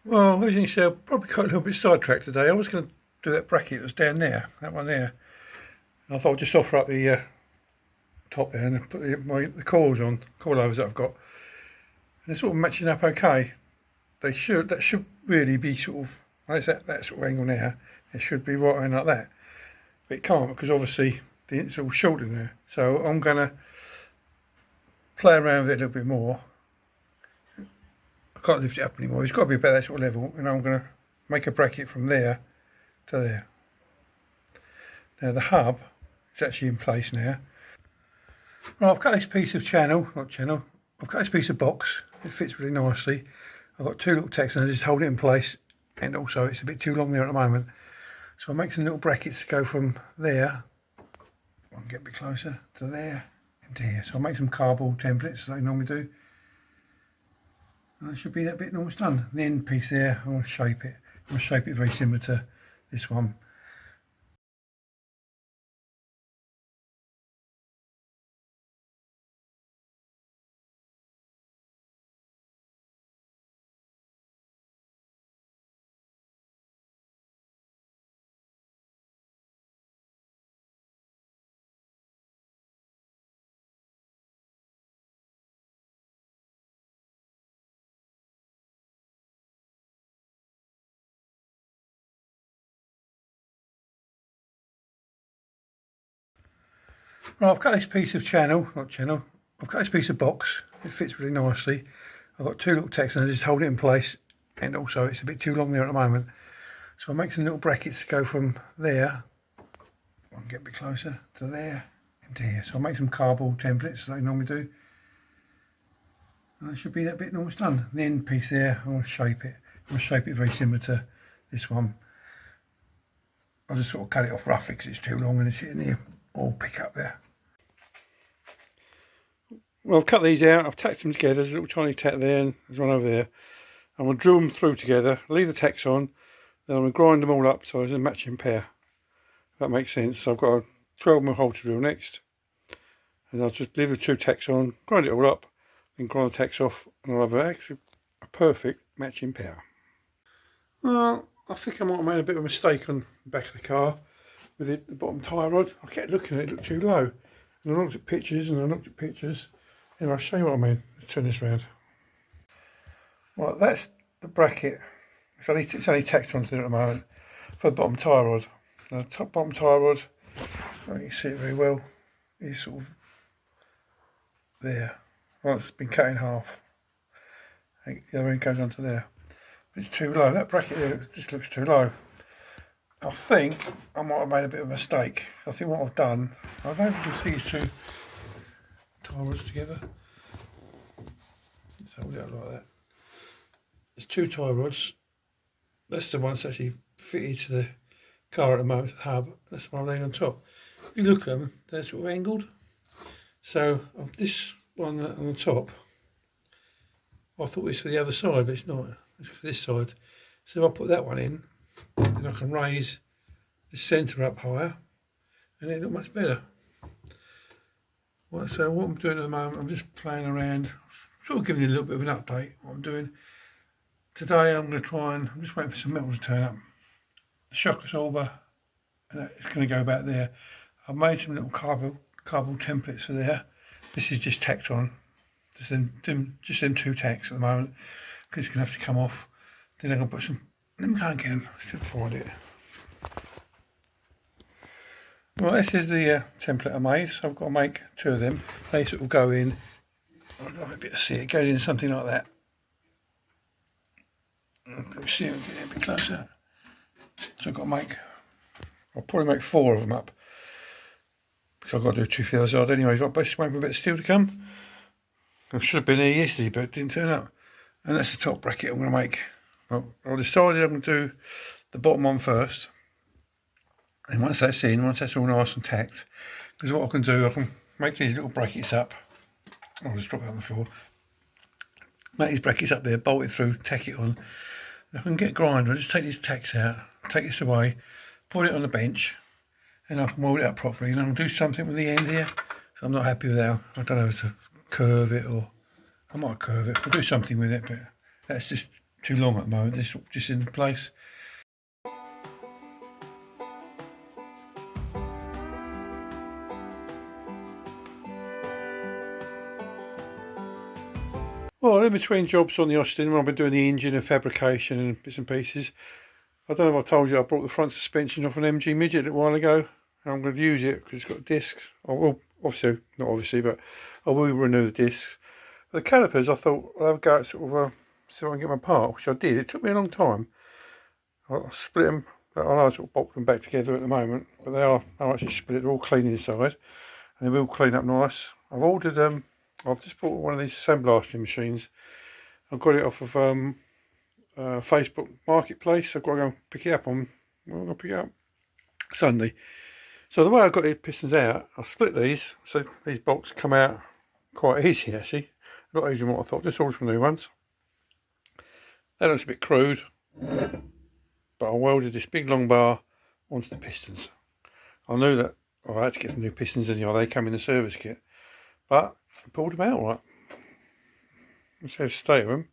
Well, as you can see, I probably got a little bit sidetracked today. I was going to do that bracket that was down there, that one there. And I thought I'd just offer up the top there and put the coils on, coilovers that I've got. And they're sort of matching up okay. That should really be sort of, well, it's that sort of angle there. It should be right in like that. But it can't because obviously it's all short in there. So I'm going to play around with it a little bit more. I can't lift it up anymore. It's got to be about that sort of level, and I'm going to make a bracket from there to there. Now the hub is actually in place now. Right, I've cut this piece of I've cut this piece of box. It fits really nicely. I've got two little tacks and I just hold it in place, and also it's a bit too long there at the moment. So I'll make some little brackets to go from there, I can get a bit closer, to there and to here. So I'll make some cardboard templates like I normally do. And that should be that bit almost done. The end piece there, I want to shape it. I'm going to shape it very similar to this one. Right, I've cut this piece of I've cut this piece of box. It fits really nicely. I've got two little tacks and I just hold it in place, and also it's a bit too long there at the moment. So I'll make some little brackets to go from there, I can get a bit closer, to there and to here. So I'll make some cardboard templates like I normally do. And that should be that bit almost done. The end piece there, I want to shape it. I'm going to shape it very similar to this one. I'll just sort of cut it off roughly because it's too long and it's hitting the all pick up there. Well, I've cut these out, I've tacked them together. There's a little tiny tack there and there's one over there. I'm going to drill them through together, leave the tacks on, then I'm going to grind them all up so it's a matching pair. If that makes sense. So I've got a 12mm hole to drill next. And I'll just leave the two tacks on, grind it all up, then grind the tacks off, and I'll have actually a perfect matching pair. Well, I think I might have made a bit of a mistake on the back of the car with the bottom tie rod. I kept looking at it, it looked too low. And I looked at pictures and I looked at pictures. Anyway, I'll show you what I mean. Let's turn this round. Right, that's the bracket. It's only tacked onto there at the moment for the bottom tie rod. Now the bottom tie rod, so you can see it very well, is sort of there. Well, it's been cut in half. I think the other end goes onto there. But it's too low. That bracket there just looks too low. I think I might have made a bit of a mistake. I think what I've done, I don't know if you can see these two tie rods together. Let's hold it up like that. There's two tie rods. That's the one that's actually fitted to the car at the moment, the hub. That's the one I'm laying on top. If you look at them, they're sort of angled. So this one on the top, I thought it was for the other side, but it's not. It's for this side. So if I put that one in, then I can raise the centre up higher, and it looks much better. Well, so what I'm doing at the moment, I'm just playing around, sort of giving you a little bit of an update what I'm doing. Today I'm going to try and, I'm just waiting for some metal to turn up. The shock absorber, and it's going to go back there. I've made some little cardboard templates for there. This is just tacked on. Just them two tacks at the moment, because it's going to have to come off. Then I'm going to put some, let me go and get them, I should find it. Well, this is the template I made, so I've got to make two of them. They sort of go in, I've got a bit to see, it goes in something like that. Let me see if I can get it a bit closer. So I've got to make, I'll probably make four of them up, because I've got to do two for the other side anyway. So I'm basically waiting for a bit of steel to come. I should have been here yesterday, but it didn't turn up. And that's the top bracket I'm going to make. Well, I decided I'm going to do the bottom one first. And once that's in, once that's all nice and tacked, because what I can do, I can make these little brackets up. I'll just drop it on the floor. Make these brackets up there, bolt it through, tack it on. I can get a grinder, I'll just take these tacks out, take this away, put it on the bench, and I can mould it up properly. And I'll do something with the end here. So I'm not happy with how, I don't know, to curve it, or I might curve it. I'll do something with it, but that's just too long at the moment. This is just in place. Well, in between jobs on the Austin, when I've been doing the engine and fabrication and bits and pieces, I don't know if I told you, I brought the front suspension off an MG Midget a while ago. And I'm going to use it because it's got discs. I will, obviously, not obviously, but I will renew the discs. But the calipers, I thought I'll have a go at sort of see if I can get them apart, which I did. It took me a long time. I split them. I know I sort of bolt them back together at the moment, but they are actually split. They're all clean inside, and they will clean up nice. I've ordered I've just bought one of these sandblasting machines. I got it off of Facebook Marketplace. I've got to go and pick it up I'm going to pick it up Sunday. So the way I got the pistons out, I split these, so these bolts come out quite easy actually. A lot easier than what I thought. Just ordered some new ones. That looks a bit crude, but I welded this big long bar onto the pistons. I knew that I had to get some new pistons anyway. They come in the service kit, but I pulled them out right. Let's have a state of them.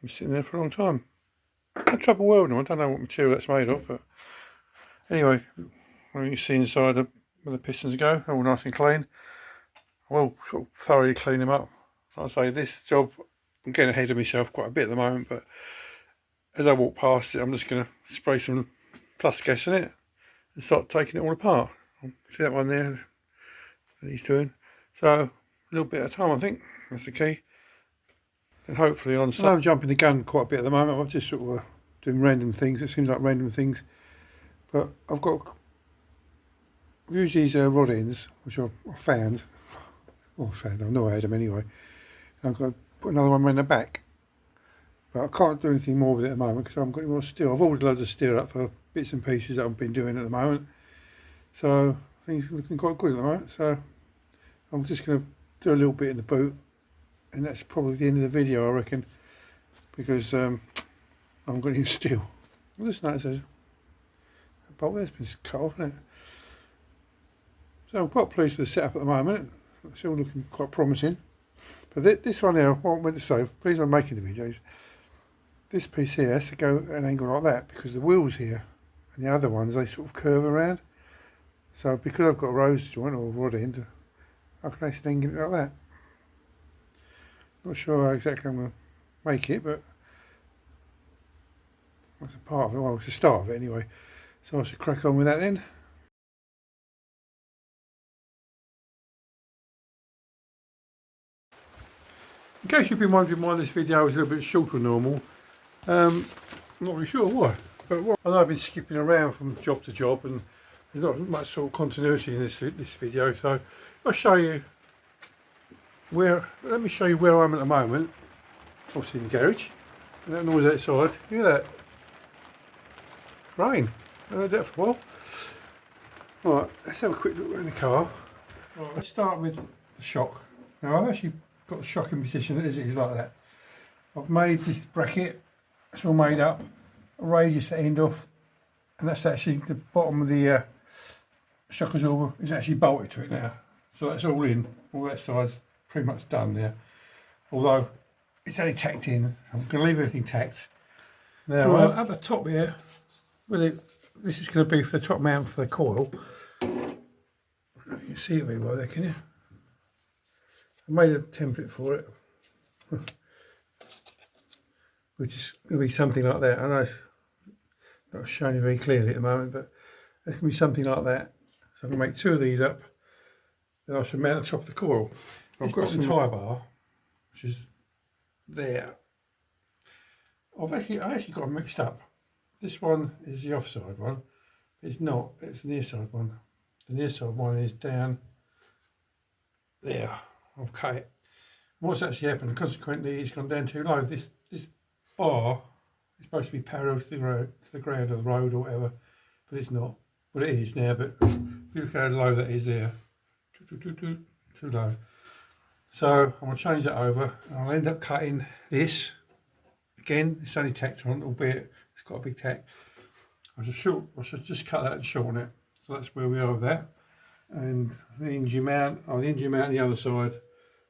Been sitting there for a long time. I had trouble welding them. I don't know what material that's made of, but anyway, you can see inside where the pistons go, all nice and clean. I will sort of thoroughly clean them up. Like I say, this job, I'm getting ahead of myself quite a bit at the moment, but as I walk past it, I'm just going to spray some plus gas in it and start taking it all apart. See that one there that he's doing? So, a little bit at a time, I think. That's the key. And hopefully on Sunday, I'm jumping the gun quite a bit at the moment. I'm just sort of doing random things. It seems like random things. But I've used these rod ends, which I found. Well, I know I had them anyway. And I've got to put another one around the back. But I can't do anything more with it at the moment because I haven't got any more steel. I've ordered loads of steel up for bits and pieces that I've been doing at the moment. So things are looking quite good at the moment. So I'm just going to do a little bit in the boot. And that's probably the end of the video, I reckon. Because I haven't got any steel. Well, this note says, the bolt there's been cut off, hasn't it? So I'm quite pleased with the setup at the moment. It's all looking quite promising. But this one here, what I meant to say, the reason I'm making the videos, this piece here has to go at an angle like that because the wheels here and the other ones, they sort of curve around. So because I've got a rose joint or rod end, I can actually angle it like that. Not sure how exactly I'm going to make it, but that's a part of it. Well, it's the start of it anyway. So I should crack on with that then. In case you've been wondering why this video is a little bit shorter than normal, I'm not really sure why. But I know I've been skipping around from job to job and there's not much sort of continuity in this video, so I'll show you let me show you where I'm at the moment. Obviously in the garage. And that noise outside, hear that? Rain. I heard that for a while. Right, let's have a quick look around the car. Right, let's start with the shock. Now I've actually got the shock in position as it is like that. I've made this bracket, it's all made up, a radius at end off, and that's actually the bottom of the shock absorber is actually bolted to it now. So that's all in, all that side's pretty much done there. Although it's only tacked in, I'm going to leave everything tacked. Now right, at the top here, this is going to be for the top mount for the coil. You can see it very well there, can you? I made a template for it, which is going to be something like that. I know it's not showing you very clearly at the moment, but it's going to be something like that. So I'm going to make two of these up, then I should mount the top of the coil. I've got some tie bar, which is there. I actually got them mixed up. This one is the offside one, but it's not, it's the near side one. The near side one is down there. I've cut it. What's actually happened, consequently, it's gone down too low. This bar is supposed to be parallel to the ground of the road or whatever, but it's not. Well, it is now, but if you look how low that is there, too low. So I'm going to change that over. I'll end up cutting this. Again, it's only tacked on, albeit it's got a big tack. I should just cut that and shorten it. So that's where we are with that. And the engine mount, the engine mount on the other side,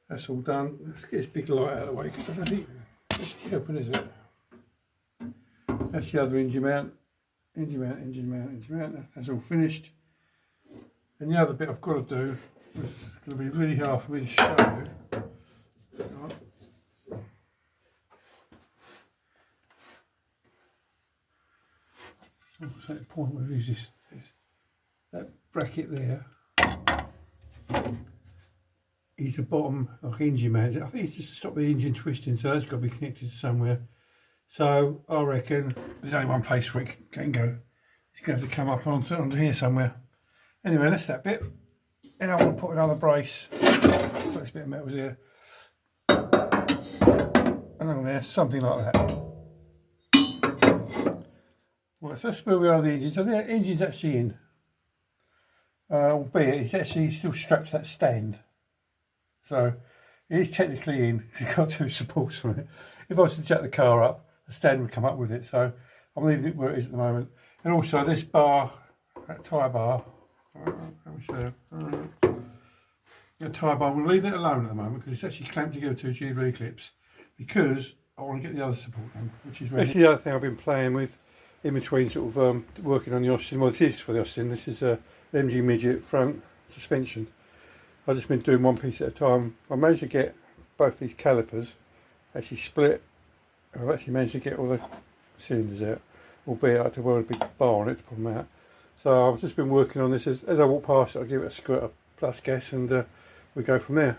that's all done. Let's get this big light out of the way because I don't think it's open, is it? That's the other engine mount. Engine mount, engine mount, engine mount. That's all finished. And the other bit I've got to do, which is going to be really hard for me to show you. What's that point? Where is this? That bracket there is the bottom like engine mount. I think it's just to stop the engine twisting, so that's got to be connected to somewhere. So I reckon there's only one place where it can go. It's going to have to come up onto here somewhere. Anyway, that's that bit. And I want to put another brace. Put this bit of metal here. Along there, something like that. Well, so that's where we are with the engine. So the engine's actually in. Albeit it's actually still strapped to that stand. So it is technically in. It's got two supports on it. If I was to jack the car up, the stand would come up with it. So I'm leaving it where it is at the moment. And also this bar, that tyre bar, let me show you. The tyre bar, we'll leave it alone at the moment because it's actually clamped together to a Jubilee clips because I want to get the other support done, which is ready. This is the other thing I've been playing with in between sort of working on the Austin. Well, this is for the Austin. This is a MG Midget front suspension. I've just been doing one piece at a time. I managed to get both these calipers actually split. I've actually managed to get all the cylinders out, albeit I had to weld a big bar on it to put them out. So I've just been working on this. As I walk past it, I'll give it a squirt of plus gas and we go from there.